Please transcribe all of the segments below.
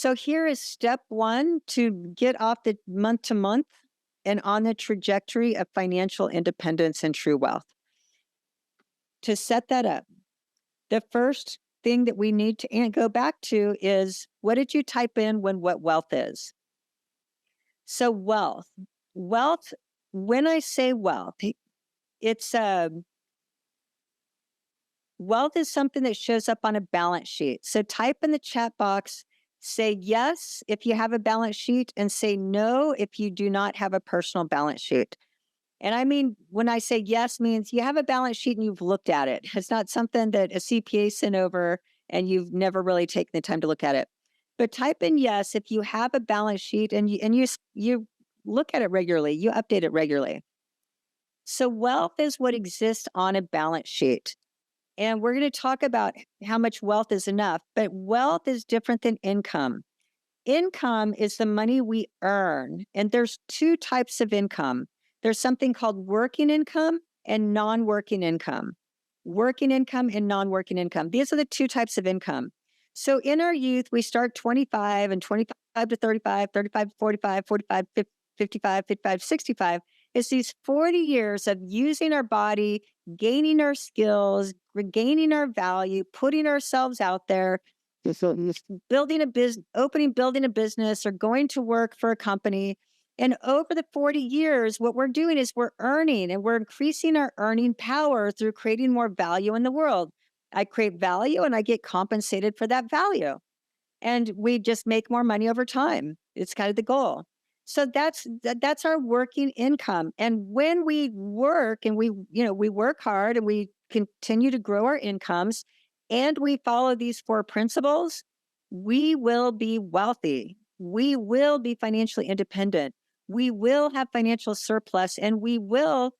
So here is step one to get off the month to month and on the trajectory of financial independence and true wealth. To set that up, the first thing that we need to go back to is, what did you type in when what wealth is? So wealth, when I say wealth, it's wealth is something that shows up on a balance sheet. So type in the chat box, say yes if you have a balance sheet, and say no if you do not have a personal balance sheet. And I mean, when I say yes, means you have a balance sheet and you've looked at it. It's not something that a CPA sent over and you've never really taken the time to look at it. But type in yes if you have a balance sheet and you look at it regularly, you update it regularly. So wealth is what exists on a balance sheet. And we're going to talk about how much wealth is enough, but wealth is different than income. Income is the money we earn, and there's two types of income. There's something called working income and non-working income. Working income and non-working income. These are the two types of income. So in our youth, we start 25 and 25 to 35, 35 to 45, 45, 55, 55, 65. It's these 40 years of using our body, gaining our skills, regaining our value, putting ourselves out there, building a business, building a business, or going to work for a company. And over the 40 years, what we're doing is we're earning, and we're increasing our earning power through creating more value in the world. I create value and I get compensated for that value. And we just make more money over time. It's kind of the goal. So that's our working income. And when we work and we work hard and we continue to grow our incomes, and we follow these four principles, we will be wealthy. We will be financially independent. We will have financial surplus, and we will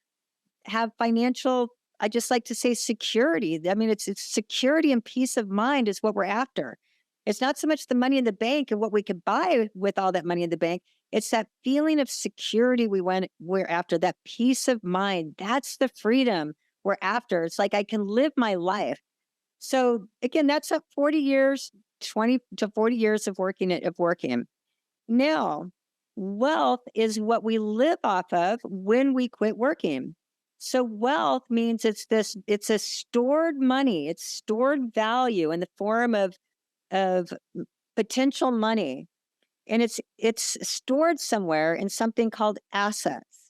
have financial, I just like to say, security. I mean, it's security and peace of mind is what we're after. It's not so much the money in the bank and what we could buy with all that money in the bank. It's that feeling of security we're after, that peace of mind. That's the freedom we're after. It's like I can live my life. So again, that's up 40 years, 20 to 40 years of working. Now, wealth is what we live off of when we quit working. So wealth means it's a stored money, it's stored value in the form of potential money. And it's stored somewhere in something called assets.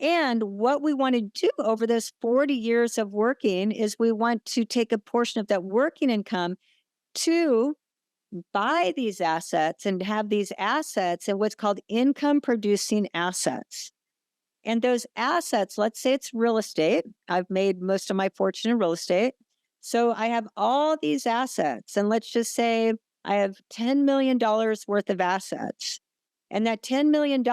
And what we want to do over this 40 years of working is we want to take a portion of that working income to buy these assets and have these assets in what's called income producing assets. And those assets, let's say it's real estate. I've made most of my fortune in real estate. So I have all these assets, and let's just say I have $10 million worth of assets. And that $10 million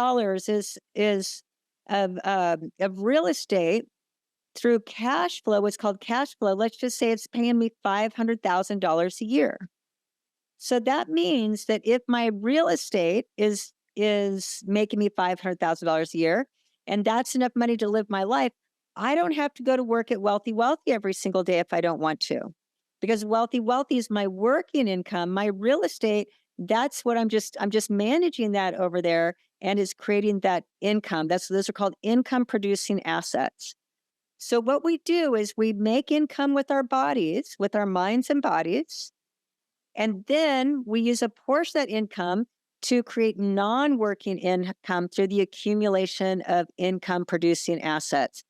is of real estate through cash flow, what's called cash flow. Let's just say it's paying me $500,000 a year. So that means that if my real estate is making me $500,000 a year, and that's enough money to live my life, I don't have to go to work at Wealthy every single day if I don't want to. Because Wealthy is my working income, my real estate, that's what I'm just managing that over there and is creating that income. Those are called income producing assets. So what we do is we make income with our bodies, with our minds and bodies. And then we use a portion of that income to create non-working income through the accumulation of income producing assets.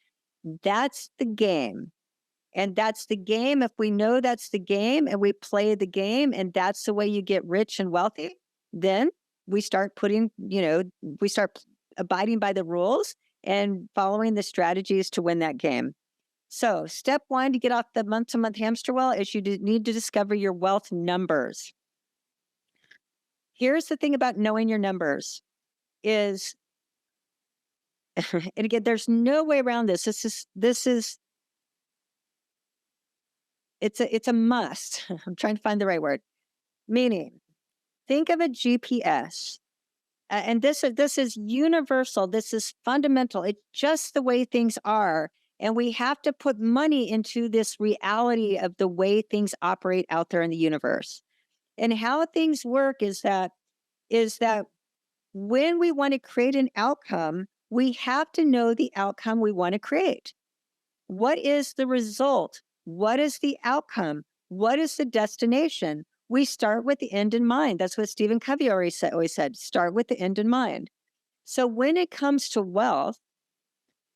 That's the game. And that's the game. If we know that's the game and we play the game and that's the way you get rich and wealthy, then we start we start abiding by the rules and following the strategies to win that game. So step one to get off the month-to-month hamster wheel is you need to discover your wealth numbers. Here's the thing about knowing your numbers is, and again, there's no way around this. It's a must. I'm trying to find the right word. Meaning, think of a GPS. And this is universal. This is fundamental. It's just the way things are. And we have to put money into this reality of the way things operate out there in the universe. And how things work is that when we want to create an outcome, we have to know the outcome we want to create. What is the result? What is the outcome? What is the destination? We start with the end in mind. That's what Stephen Covey always said, start with the end in mind. So when it comes to wealth,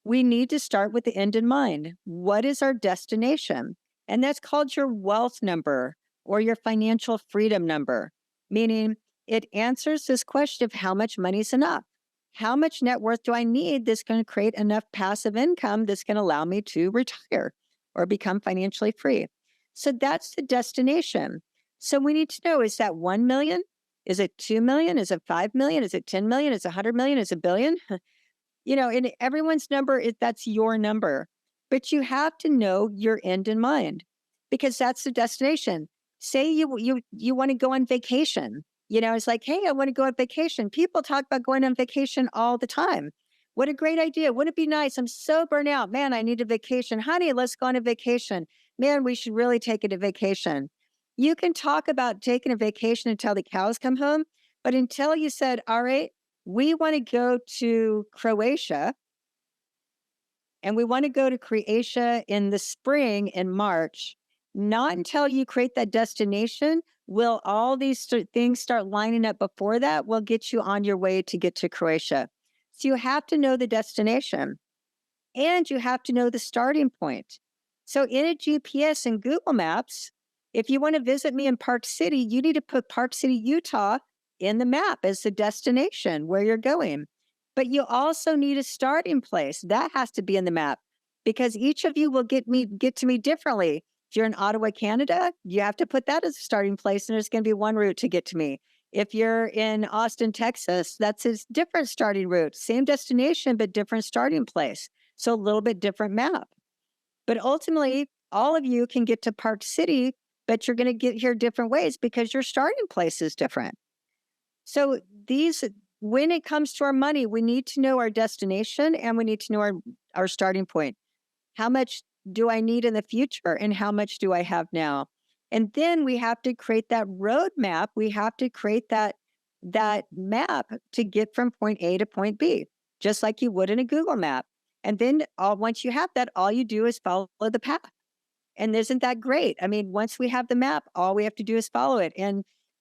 we need to start with the end in mind. What is our destination? And that's called your wealth number or your financial freedom number, meaning it answers this question of how much money is enough. How much net worth do I need that's going to create enough passive income that's going to allow me to retire or become financially free? So that's the destination. So we need to know, is that 1 million? Is it 2 million? Is it 5 million? Is it 10 million? Is it 100 million? Is it a billion? And everyone's number is that's your number, but you have to know your end in mind because that's the destination. Say you want to go on vacation. It's like, hey, I want to go on vacation. People talk about going on vacation all the time. What a great idea. Wouldn't it be nice? I'm so burnt out. Man, I need a vacation. Honey, let's go on a vacation. Man, we should really take it a vacation. You can talk about taking a vacation until the cows come home, but until you said, all right, we want to go to Croatia and we want to go to Croatia in the spring in March. Not until you create that destination will all these things start lining up before that will get you on your way to get to Croatia. So you have to know the destination and you have to know the starting point. So in a GPS and Google Maps, if you want to visit me in Park City, you need to put Park City, Utah in the map as the destination where you're going. But you also need a starting place. That has to be in the map because each of you will get to me differently. If you're in Ottawa, Canada, you have to put that as a starting place, and there's going to be one route to get to me. If you're in Austin, Texas, that's a different starting route. Same destination, but different starting place. So a little bit different map. But ultimately, all of you can get to Park City, but you're going to get here different ways because your starting place is different. So when it comes to our money, we need to know our destination and we need to know our starting point. How much do I need in the future and how much do I have now? And then we have to create that roadmap. We have to create that map to get from point A to point B, just like you would in a Google map. And then once you have that, all you do is follow the path. And isn't that great? I mean, once we have the map, all we have to do is follow it.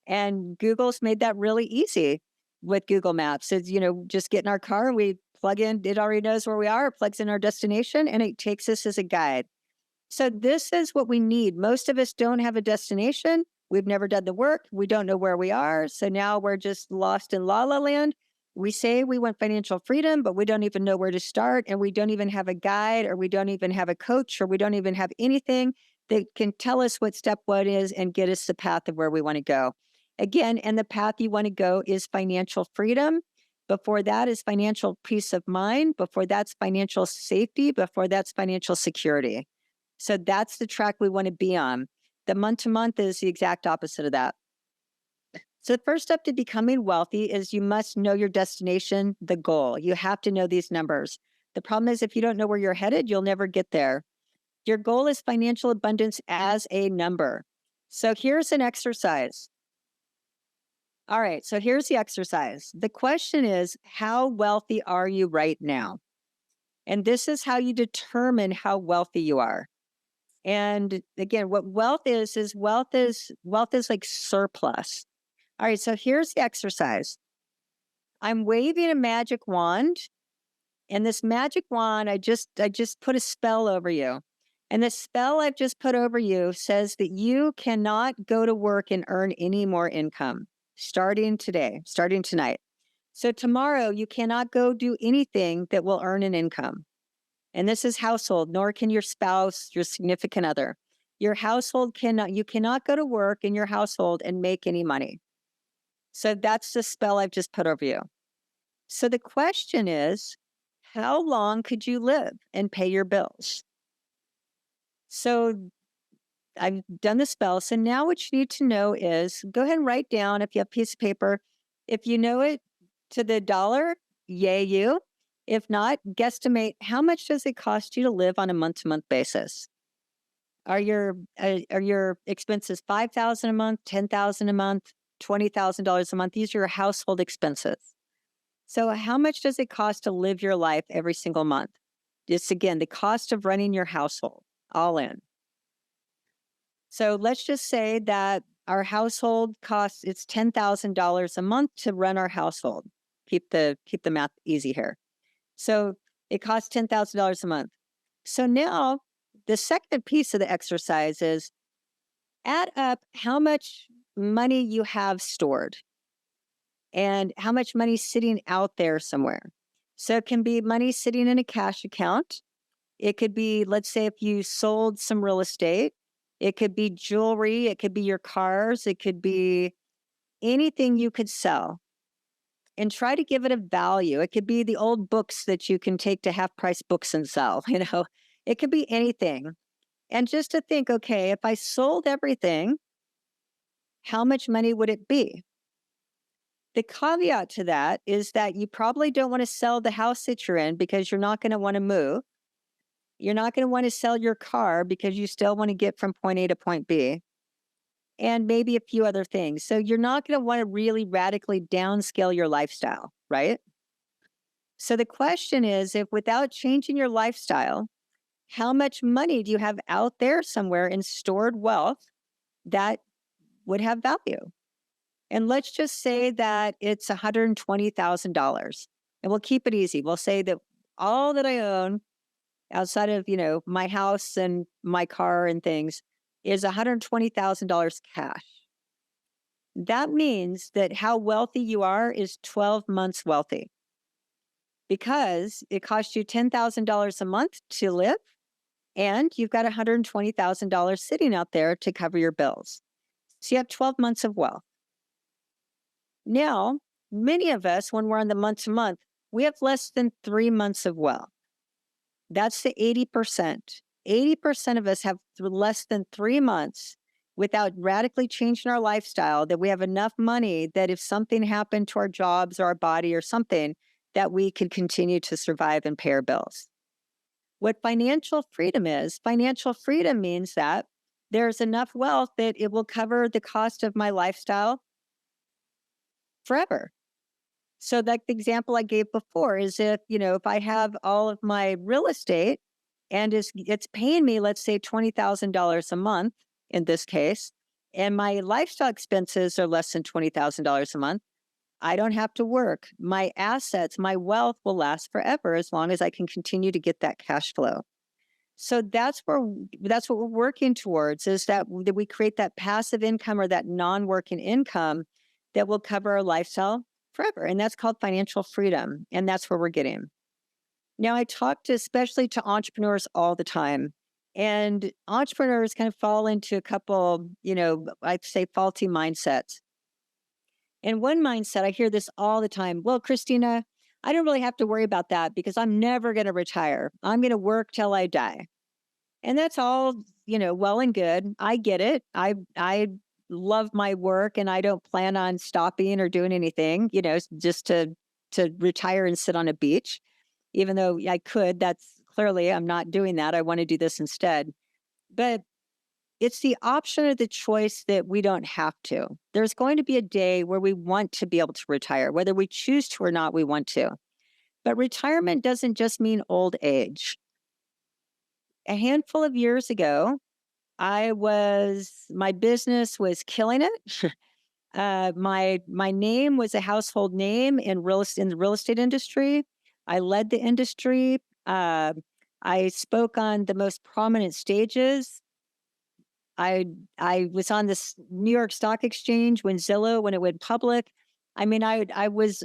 And Google's made that really easy with Google Maps. It's, just get in our car and we plug in, it already knows where we are, it plugs in our destination, and it takes us as a guide. So this is what we need. Most of us don't have a destination. We've never done the work. We don't know where we are. So now we're just lost in la la land. We say we want financial freedom, but we don't even know where to start. And we don't even have a guide, or we don't even have a coach, or we don't even have anything that can tell us what step one is and get us the path of where we want to go. Again, and the path you want to go is financial freedom. Before that is financial peace of mind. Before that's financial safety. Before that's financial security. So that's the track we want to be on. The month to month is the exact opposite of that. So the first step to becoming wealthy is you must know your destination, the goal. You have to know these numbers. The problem is if you don't know where you're headed, you'll never get there. Your goal is financial abundance as a number. So here's an exercise. All right, so here's the exercise. The question is, how wealthy are you right now? And this is how you determine how wealthy you are. And again, what wealth is like surplus. All right, so here's the exercise. I'm waving a magic wand, and this magic wand, I just put a spell over you. And the spell I've just put over you says that you cannot go to work and earn any more income starting tonight. So tomorrow you cannot go do anything that will earn an income. And this is household, nor can your spouse, your significant other. Your household you cannot go to work in your household and make any money. So that's the spell I've just put over you. So the question is, how long could you live and pay your bills? So I've done the spell. So now what you need to know is, go ahead and write down, if you have a piece of paper, if you know it to the dollar, yay you. If not, guesstimate how much does it cost you to live on a month-to-month basis? Are your expenses 5,000 a month, 10,000 a month, $20,000 a month? These are your household expenses. So how much does it cost to live your life every single month? Just again, the cost of running your household, all in. So let's just say that our household costs it's $10,000 a month to run our household. Keep the math easy here. So it costs $10,000 a month. So now the second piece of the exercise is add up how much money you have stored and how much money sitting out there somewhere. So it can be money sitting in a cash account. It could be, let's say, if you sold some real estate, it could be jewelry, it could be your cars, it could be anything you could sell and try to give it a value. It could be the old books that you can take to half price books and sell, it could be anything. And just to think, okay, if I sold everything, how much money would it be? The caveat to that is that you probably don't want to sell the house that you're in because you're not going to want to move. You're not going to want to sell your car because you still want to get from point A to point B, and maybe a few other things. So you're not going to want to really radically downscale your lifestyle, right? So the question is, if without changing your lifestyle, how much money do you have out there somewhere in stored wealth that would have value? And let's just say that it's $120,000. And we'll keep it easy. We'll say that all that I own outside of, my house and my car and things is $120,000 cash. That means that how wealthy you are is 12 months wealthy because it costs you $10,000 a month to live and you've got $120,000 sitting out there to cover your bills. So you have 12 months of wealth. Now, many of us, when we're on the month to month, we have less than 3 months of wealth. That's the 80%. 80% of us have less than 3 months without radically changing our lifestyle, that we have enough money that if something happened to our jobs or our body or something, that we could continue to survive and pay our bills. What financial freedom means that there's enough wealth that it will cover the cost of my lifestyle forever. So like the example I gave before is if I have all of my real estate and it's paying me, let's say $20,000 a month in this case, and my lifestyle expenses are less than $20,000 a month, I don't have to work. My assets, my wealth will last forever as long as I can continue to get that cash flow. So that's what we're working towards is that we create that passive income or that non-working income that will cover our lifestyle forever. And that's called financial freedom. And that's where we're getting. Now, I talk especially to entrepreneurs all the time. And entrepreneurs kind of fall into a couple, I'd say faulty mindsets. And one mindset, I hear this all the time. Well, Krisstina, I don't really have to worry about that because I'm never going to retire. I'm going to work till I die. And that's all, well and good. I get it. I love my work and I don't plan on stopping or doing anything, just to retire and sit on a beach. Even though I could, that's clearly I'm not doing that. I want to do this instead. But it's the option or the choice that we don't have to. There's going to be a day where we want to be able to retire, whether we choose to or not, we want to. But retirement doesn't just mean old age. A handful of years ago, my business was killing it. My name was a household name in the real estate industry. I led the industry. I spoke on the most prominent stages. I was on this New York Stock Exchange when it went public. I mean, I was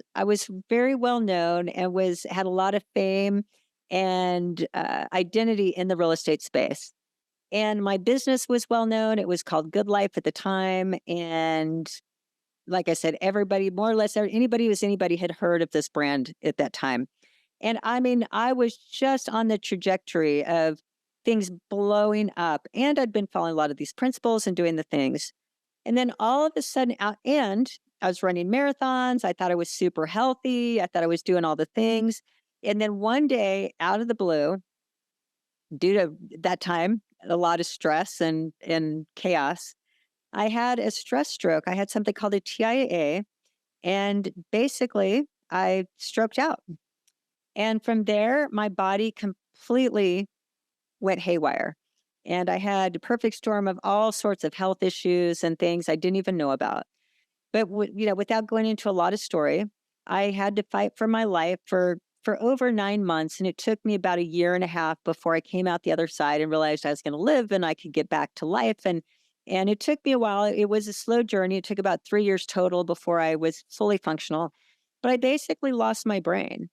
very well known and had a lot of fame and identity in the real estate space. And my business was well known. It was called Good Life at the time. And like I said, everybody, more or less, anybody had heard of this brand at that time. And I mean, I was just on the trajectory of things blowing up. And I'd been following a lot of these principles and doing the things. And then all of a sudden, I was running marathons. I thought I was super healthy. I thought I was doing all the things. And then one day, out of the blue, due to that time, a lot of stress and chaos. I had a stress stroke. I had something called a TIA, and basically I stroked out. And from there, my body completely went haywire. And I had a perfect storm of all sorts of health issues and things I didn't even know about. But without going into a lot of story, I had to fight for my life for over 9 months, and it took me about a year and a half before I came out the other side and realized I was going to live and I could get back to life. And it took me a while. It was a slow journey. It took about 3 years total before I was fully functional. But I basically lost my brain.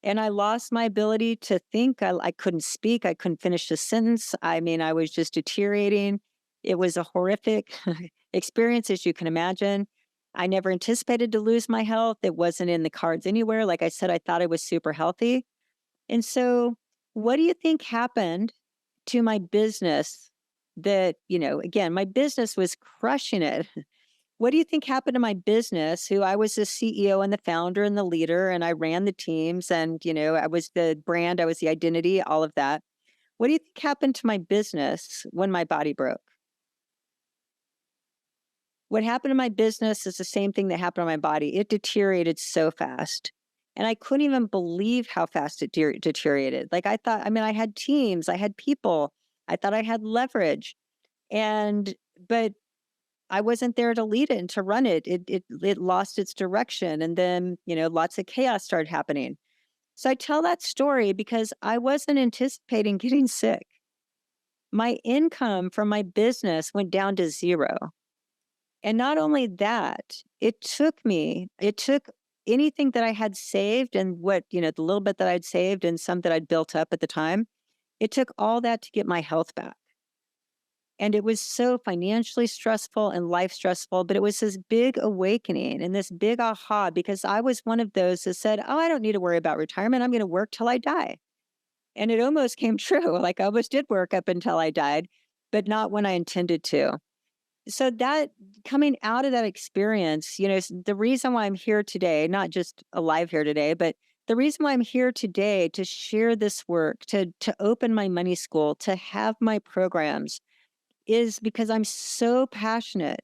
And I lost my ability to think. I couldn't speak. I couldn't finish a sentence. I mean, I was just deteriorating. It was a horrific experience, as you can imagine. I never anticipated to lose my health. It wasn't in the cards anywhere. Like I said, I thought I was super healthy. And so, what do you think happened to my business that, again, my business was crushing it? What do you think happened to my business, who I was the CEO and the founder and the leader, and I ran the teams, and, I was the brand, I was the identity, all of that. What do you think happened to my business when my body broke? What happened to my business is the same thing that happened to my body. It deteriorated so fast. And I couldn't even believe how fast it deteriorated. Like I thought, I mean, I had teams, I had people, I thought I had leverage. But I wasn't there to lead it and to run it. It lost its direction. And then, lots of chaos started happening. So I tell that story because I wasn't anticipating getting sick. My income from my business went down to zero. And not only that, it took anything that I had saved and the little bit that I'd saved and some that I'd built up at the time, it took all that to get my health back. And it was so financially stressful and life stressful, but it was this big awakening and this big aha because I was one of those that said, oh, I don't need to worry about retirement. I'm going to work till I die. And it almost came true. Like I almost did work up until I died, but not when I intended to. So that coming out of that experience, the reason why I'm here today, not just alive here today, but the reason why I'm here today to share this work, to open my money school, to have my programs is because I'm so passionate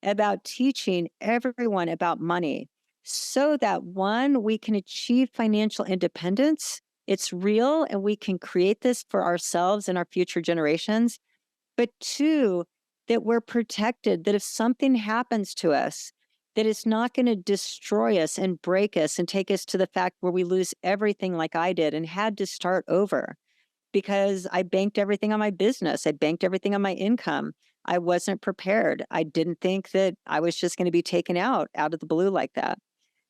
about teaching everyone about money so that one, we can achieve financial independence. It's real and we can create this for ourselves and our future generations. But two, that we're protected, that if something happens to us, that it's not going to destroy us and break us and take us to the fact where we lose everything like I did and had to start over because I banked everything on my business. I banked everything on my income. I wasn't prepared. I didn't think that I was just going to be taken out of the blue like that.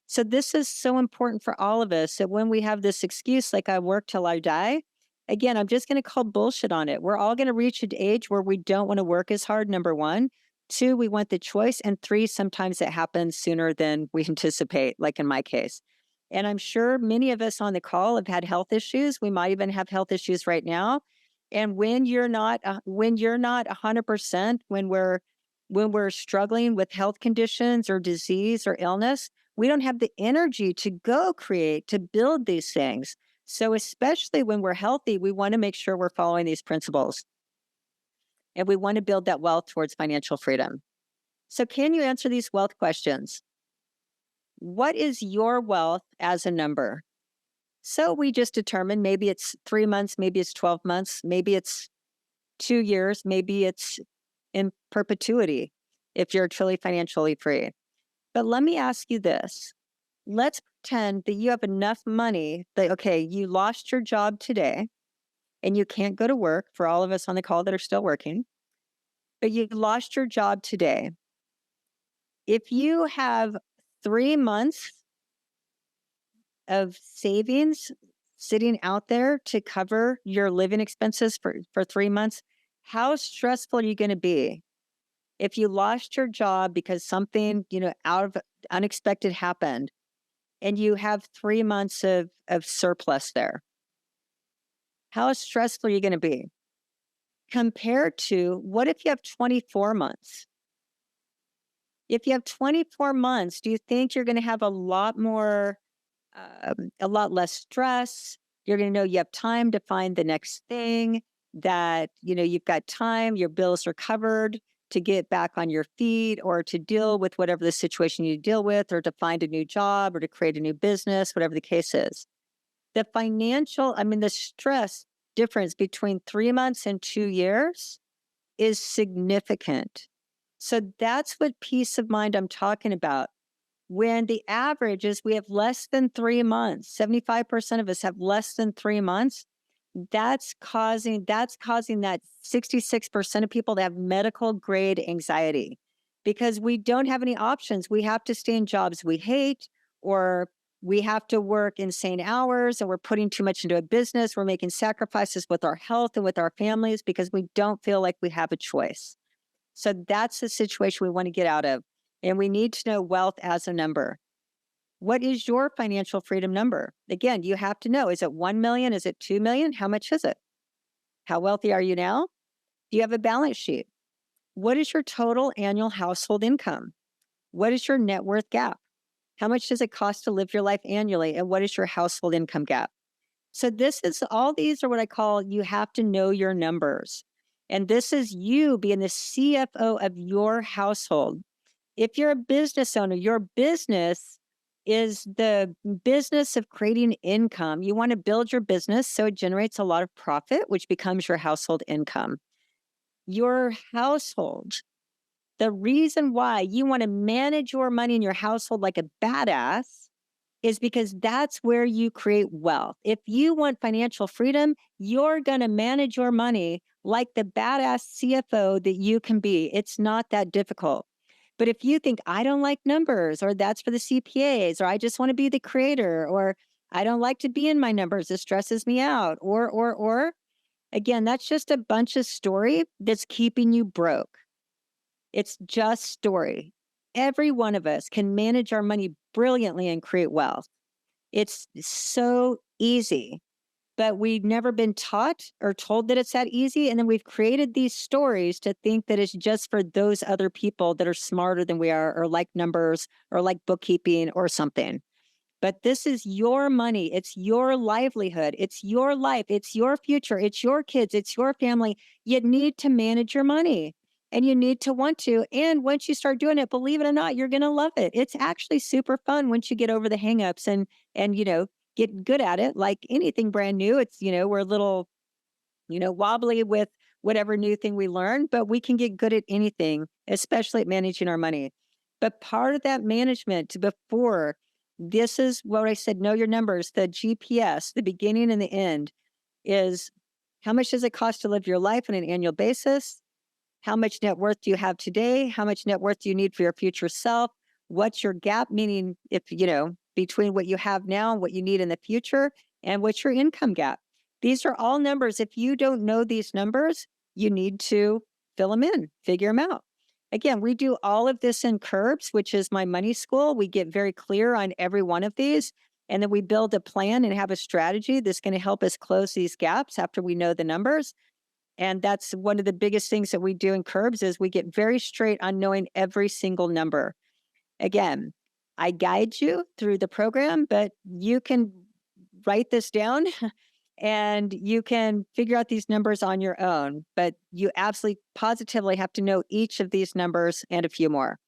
So this is so important for all of us that when we have this excuse, like I work till I die, again, I'm just going to call bullshit on it. We're all going to reach an age where we don't want to work as hard, number one. Two, we want the choice. And three, sometimes it happens sooner than we anticipate, like in my case. And I'm sure many of us on the call have had health issues. We might even have health issues right now. And when you're not 100%, when we're struggling with health conditions or disease or illness, we don't have the energy to go create, to build these things. So especially when we're healthy, we want to make sure we're following these principles. And we want to build that wealth towards financial freedom. So can you answer these wealth questions? What is your wealth as a number? So we just determined maybe it's 3 months, maybe it's 12 months, maybe it's 2 years, maybe it's in perpetuity if you're truly financially free. But let me ask you this. Let's pretend that you have enough money that, okay, you lost your job today and you can't go to work for all of us on the call that are still working, but you lost your job today. If you have 3 months of savings sitting out there to cover your living expenses for 3 months, how stressful are you going to be? If you lost your job because something, out of unexpected happened and you have 3 months of surplus there, how stressful are you going to be? Compared to what if you have 24 months? If you have 24 months, do you think you're going to have a lot less stress? You're going to know you have time to find the next thing. that, you've got time, your bills are covered to get back on your feet or to deal with whatever the situation you deal with or to find a new job or to create a new business, whatever the case is. The stress difference between 3 months and 2 years is significant. So that's what peace of mind I'm talking about. When the average is we have less than 3 months, 75% of us have less than 3 months. That's causing that 66% of people to have medical grade anxiety because we don't have any options. We have to stay in jobs we hate, or we have to work insane hours, and we're putting too much into a business. We're making sacrifices with our health and with our families because we don't feel like we have a choice. So that's the situation we want to get out of. And we need to know wealth as a number. What is your financial freedom number? Again, you have to know, is it 1 million? Is it 2 million? How much is it? How wealthy are you now? Do you have a balance sheet? What is your total annual household income? What is your net worth gap? How much does it cost to live your life annually? And what is your household income gap? So all these are what I call, you have to know your numbers. And this is you being the CFO of your household. If you're a business owner, your business is the business of creating income. You want to build your business so it generates a lot of profit, which becomes your household income. Your household, the reason why you want to manage your money in your household like a badass is because that's where you create wealth. If you want financial freedom, you're going to manage your money like the badass CFO that you can be. It's not that difficult. But if you think, I don't like numbers, or that's for the CPAs, or I just want to be the creator, or I don't like to be in my numbers, it stresses me out, or, again, that's just a bunch of story that's keeping you broke. It's just story. Every one of us can manage our money brilliantly and create wealth. It's so easy, but we've never been taught or told that it's that easy. And then we've created these stories to think that it's just for those other people that are smarter than we are, or like numbers, or like bookkeeping or something. But this is your money. It's your livelihood. It's your life. It's your future. It's your kids. It's your family. You need to manage your money, and you need to want to. And once you start doing it, believe it or not, you're going to love it. It's actually super fun once you get over the hangups and get good at it. Like anything brand new, it's, we're a little, wobbly with whatever new thing we learn, but we can get good at anything, especially at managing our money. But part of that management before, this is what I said, know your numbers, the GPS, the beginning and the end, is how much does it cost to live your life on an annual basis? How much net worth do you have today? How much net worth do you need for your future self? What's your gap? Meaning, if, between what you have now and what you need in the future, and what's your income gap? These are all numbers. If you don't know these numbers, you need to fill them in, figure them out. Again, we do all of this in Curbs, which is my money school. We get very clear on every one of these. And then we build a plan and have a strategy that's going to help us close these gaps after we know the numbers. And that's one of the biggest things that we do in Curbs is we get very straight on knowing every single number. Again, I guide you through the program, but you can write this down and you can figure out these numbers on your own. But you absolutely positively have to know each of these numbers and a few more.